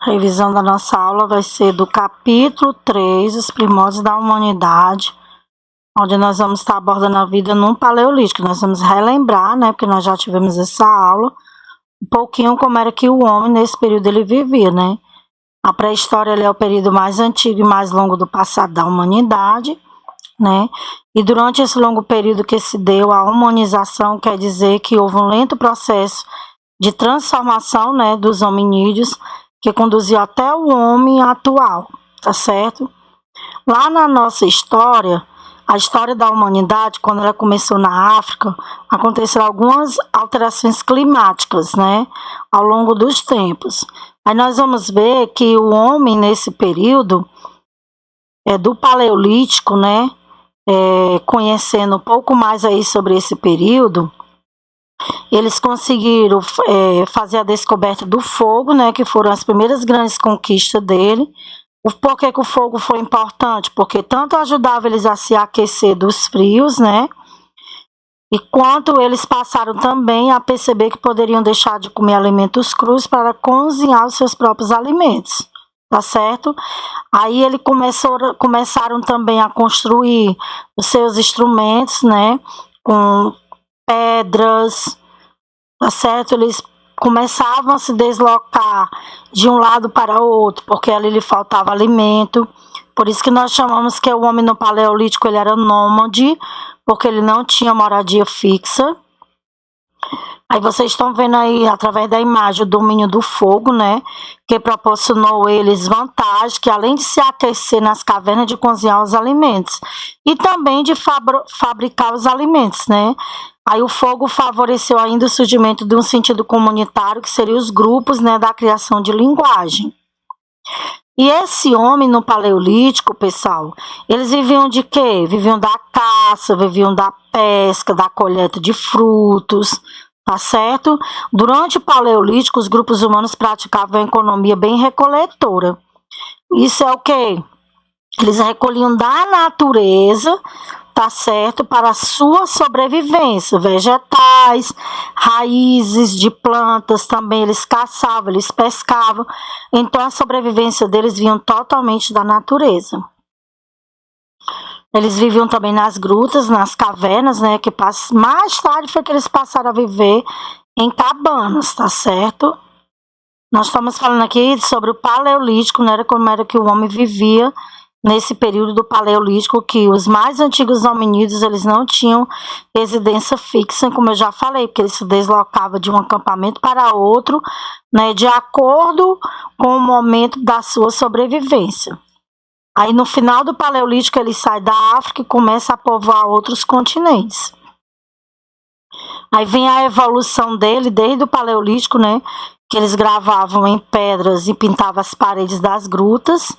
revisão da nossa aula vai ser do capítulo 3, os primórdios da humanidade, onde nós vamos estar abordando a vida no Paleolítico. Nós vamos relembrar, né, porque nós já tivemos essa aula, um pouquinho como era que o homem nesse período ele vivia, né. A pré-história é o período mais antigo e mais longo do passado da humanidade, né, e durante esse longo período que se deu a humanização, quer dizer que houve um lento processo de transformação, né, dos hominídeos, que conduziu até o homem atual, tá certo? Lá na nossa história, a história da humanidade, quando ela começou na África, aconteceram algumas alterações climáticas, né, ao longo dos tempos. Aí nós vamos ver que o homem nesse período, do Paleolítico, né, conhecendo um pouco mais aí sobre esse período, eles conseguiram fazer a descoberta do fogo, né, que foram as primeiras grandes conquistas dele. Por que o fogo foi importante? Porque tanto ajudava eles a se aquecer dos frios, né, e quanto eles passaram também a perceber que poderiam deixar de comer alimentos crus para cozinhar os seus próprios alimentos, tá certo? Aí eles começaram também a construir os seus instrumentos, né, com pedras, tá certo? Eles começavam a se deslocar de um lado para o outro, porque ali lhe faltava alimento. Por isso que nós chamamos que o homem no Paleolítico ele era nômade, porque ele não tinha moradia fixa. Aí vocês estão vendo aí, através da imagem, o domínio do fogo, né? Que proporcionou eles vantagem, que além de se aquecer nas cavernas, de cozinhar os alimentos. E também de fabricar os alimentos, né? Aí o fogo favoreceu ainda o surgimento de um sentido comunitário, que seriam os grupos, né? Da criação de linguagem. E esse homem no Paleolítico, pessoal, eles viviam de quê? Viviam da caça, viviam da pesca, da colheita de frutos, tá certo? Durante o Paleolítico, os grupos humanos praticavam uma economia bem recoletora. Isso é o quê? Eles recolhiam da natureza, tá certo? Para a sua sobrevivência, vegetais, raízes de plantas, também eles caçavam, eles pescavam. Então a sobrevivência deles vinha totalmente da natureza. Eles viviam também nas grutas, nas cavernas, né? Que mais tarde foi que eles passaram a viver em cabanas, tá certo? Nós estamos falando aqui sobre o Paleolítico, né? Como era que o homem vivia nesse período do Paleolítico, que os mais antigos hominídeos, eles não tinham residência fixa, como eu já falei, porque eles se deslocavam de um acampamento para outro, né? De acordo com o momento da sua sobrevivência. Aí no final do Paleolítico ele sai da África e começa a povoar outros continentes. Aí vem a evolução dele desde o Paleolítico, né? Que eles gravavam em pedras e pintavam as paredes das grutas,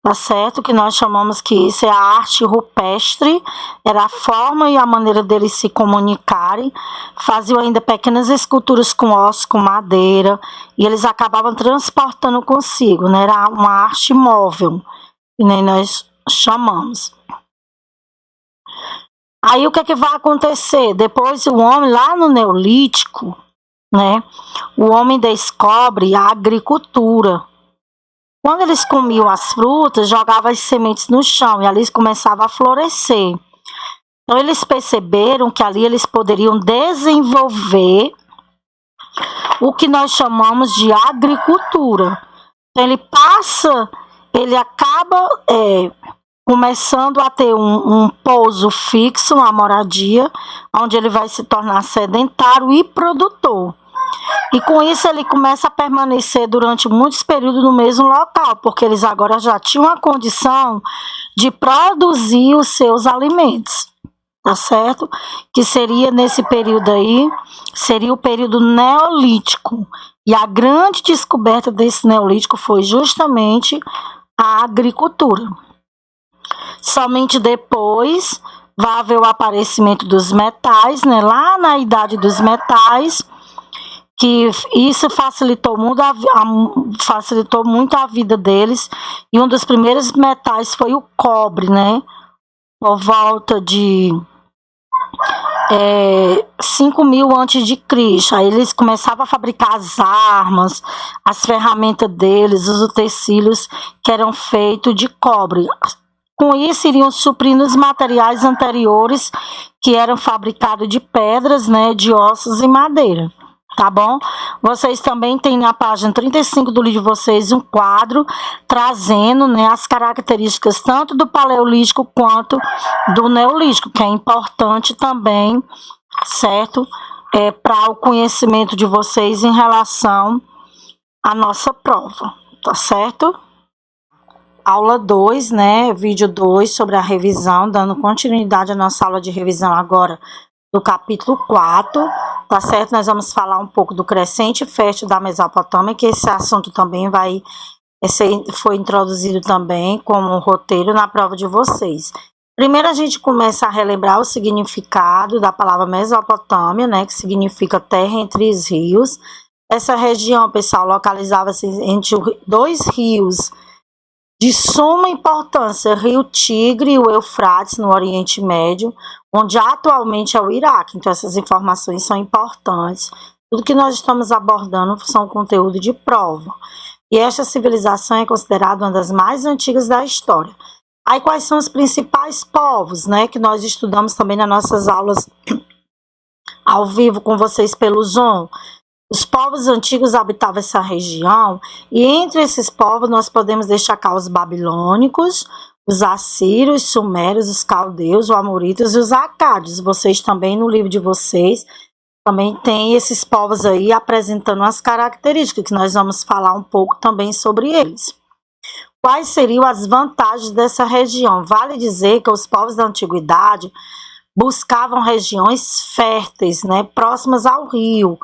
tá certo? Que nós chamamos que isso é a arte rupestre, era a forma e a maneira deles se comunicarem. Faziam ainda pequenas esculturas com ossos, com madeira, e eles acabavam transportando consigo, né? Era uma arte móvel, que nem nós chamamos. Aí o que é que vai acontecer? Depois o homem, lá no Neolítico, né? O homem descobre a agricultura. Quando eles comiam as frutas, jogavam as sementes no chão e ali começava a florescer. Então eles perceberam que ali eles poderiam desenvolver o que nós chamamos de agricultura. Então ele acaba começando a ter um pouso fixo, uma moradia, onde ele vai se tornar sedentário e produtor. E com isso ele começa a permanecer durante muitos períodos no mesmo local, porque eles agora já tinham a condição de produzir os seus alimentos, tá certo? Que seria nesse período aí, seria o período Neolítico. E a grande descoberta desse Neolítico foi justamente a agricultura. Somente depois vai haver o aparecimento dos metais, né? Lá na Idade dos Metais, que isso facilitou muito a vida deles, e um dos primeiros metais foi o cobre, né? Por volta de 5.000 antes de Cristo. Aí eles começavam a fabricar as armas, as ferramentas deles, os utensílios que eram feitos de cobre. Com isso, iriam suprindo os materiais anteriores que eram fabricados de pedras, né, de ossos e madeira. Tá bom? Vocês também têm na página 35 do livro de vocês um quadro trazendo, né, as características tanto do Paleolítico quanto do Neolítico, que é importante também, certo? Para o conhecimento de vocês em relação à nossa prova, tá certo? Aula 2, né, vídeo 2 sobre a revisão, dando continuidade à nossa aula de revisão agora do capítulo 4, tá certo? Nós vamos falar um pouco do crescente fértil da Mesopotâmia, que esse assunto também foi introduzido também como roteiro na prova de vocês. Primeiro a gente começa a relembrar o significado da palavra Mesopotâmia, né, que significa terra entre os rios. Essa região, pessoal, localizava-se entre dois rios de suma importância, Rio Tigre e o Eufrates, no Oriente Médio, onde atualmente é o Iraque. Então, essas informações são importantes. Tudo que nós estamos abordando são conteúdo de prova. E esta civilização é considerada uma das mais antigas da história. Aí, quais são os principais povos, né, que nós estudamos também nas nossas aulas ao vivo com vocês pelo Zoom? Os povos antigos habitavam essa região, e entre esses povos nós podemos destacar os babilônicos, os assírios, os sumérios, os caldeus, os amoritas e os acádios. Vocês também, no livro de vocês, também tem esses povos aí apresentando as características, que nós vamos falar um pouco também sobre eles. Quais seriam as vantagens dessa região? Vale dizer que os povos da antiguidade buscavam regiões férteis, né, próximas ao rio,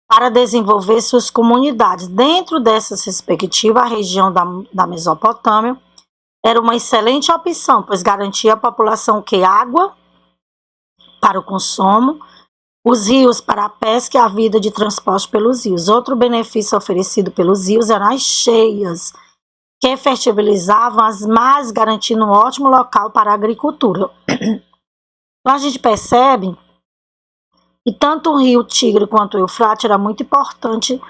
para desenvolver suas comunidades. Dentro dessas perspectivas, a região da Mesopotâmia era uma excelente opção, pois garantia à população que água para o consumo, os rios para a pesca e a vida de transporte pelos rios. Outro benefício oferecido pelos rios eram as cheias, que fertilizavam as margens, garantindo um ótimo local para a agricultura. Então a gente percebe e tanto o rio Tigre quanto o Eufrates era muito importante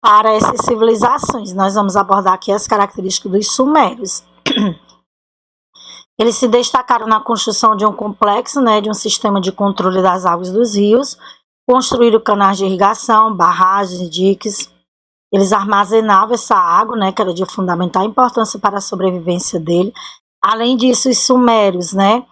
para essas civilizações. Nós vamos abordar aqui as características dos sumérios. Eles se destacaram na construção de um complexo, né, de um sistema de controle das águas dos rios, construíram canais de irrigação, barragens, diques. Eles armazenavam essa água, né, que era de fundamental importância para a sobrevivência dele. Além disso, os sumérios, né,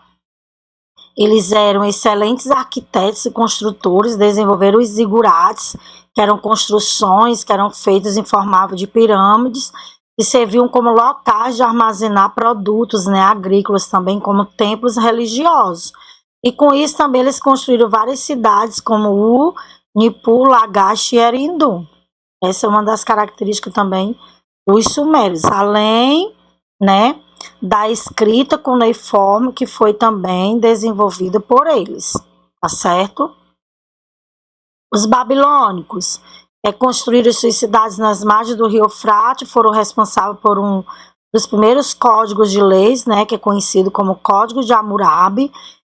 eles eram excelentes arquitetos e construtores, desenvolveram os zigurates, que eram construções que eram feitas em formato de pirâmides e serviam como locais de armazenar produtos, né, agrícolas, também como templos religiosos. E com isso também eles construíram várias cidades como U, Nippur, Lagash e Eridu. Essa é uma das características também dos sumérios, além, né, da escrita cuneiforme, que foi também desenvolvida por eles, tá certo? Os babilônicos construíram suas cidades nas margens do rio Eufrates, foram responsáveis por um dos primeiros códigos de leis, né, que é conhecido como Código de Hammurabi,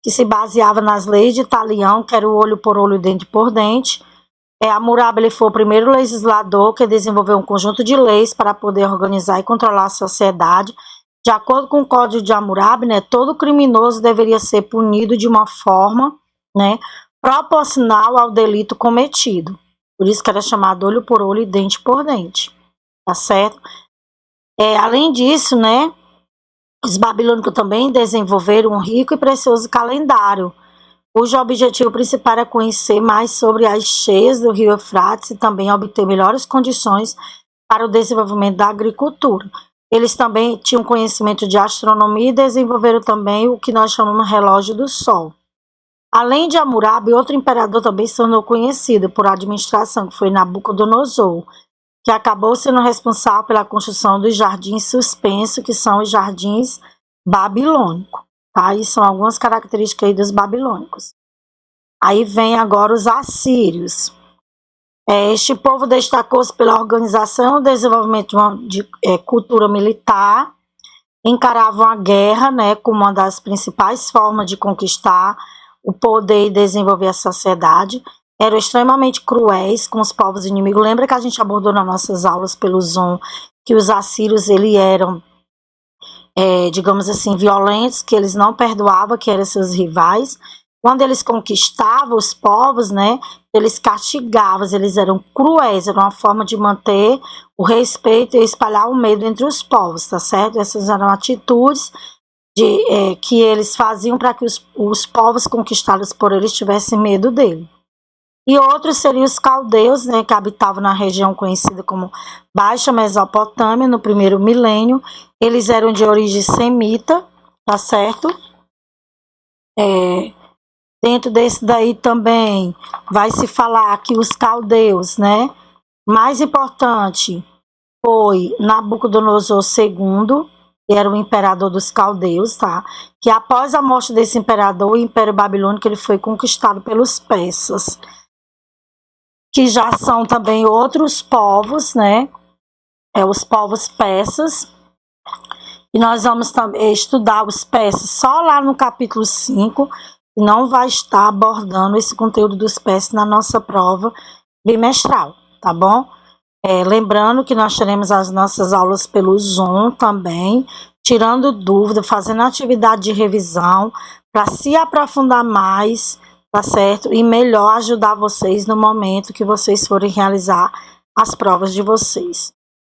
que se baseava nas leis de Talião, que era o olho por olho, dente por dente. Hammurabi ele foi o primeiro legislador que desenvolveu um conjunto de leis para poder organizar e controlar a sociedade. De acordo com o Código de Hammurabi, né, todo criminoso deveria ser punido de uma forma, né, proporcional ao delito cometido. Por isso que era chamado olho por olho e dente por dente. Tá certo? Além disso, né, os babilônicos também desenvolveram um rico e precioso calendário, cujo objetivo principal era conhecer mais sobre as cheias do rio Eufrates e também obter melhores condições para o desenvolvimento da agricultura. Eles também tinham conhecimento de astronomia e desenvolveram também o que nós chamamos de relógio do sol. Além de Hammurabi, outro imperador também se tornou conhecido por administração, que foi Nabucodonosor, que acabou sendo responsável pela construção dos jardins suspensos, que são os jardins babilônicos. Tá? E são algumas características aí dos babilônicos. Aí vem agora os assírios. Este povo destacou-se pela organização e desenvolvimento de cultura militar, encaravam a guerra, né, como uma das principais formas de conquistar o poder e desenvolver a sociedade. Eram extremamente cruéis com os povos inimigos. Lembra que a gente abordou nas nossas aulas pelo Zoom que os assírios eram, digamos assim, violentos, que eles não perdoavam, que eram seus rivais. Quando eles conquistavam os povos, né, eles castigavam, eles eram cruéis, era uma forma de manter o respeito e espalhar o medo entre os povos, tá certo? Essas eram atitudes que eles faziam para que os povos conquistados por eles tivessem medo dele. E outros seriam os caldeus, né, que habitavam na região conhecida como Baixa Mesopotâmia, no primeiro milênio. Eles eram de origem semita, tá certo? Dentro desse daí também vai se falar que os caldeus, né? Mais importante foi Nabucodonosor II, que era o imperador dos caldeus, tá? Que após a morte desse imperador, o Império Babilônico ele foi conquistado pelos persas, que já são também outros povos, né? Os povos persas. E nós vamos também estudar os persas só lá no capítulo 5, e não vai estar abordando esse conteúdo dos persas na nossa prova bimestral, tá bom? Lembrando que nós teremos as nossas aulas pelo Zoom também, tirando dúvida, fazendo atividade de revisão, para se aprofundar mais, tá certo? E melhor ajudar vocês no momento que vocês forem realizar as provas de vocês.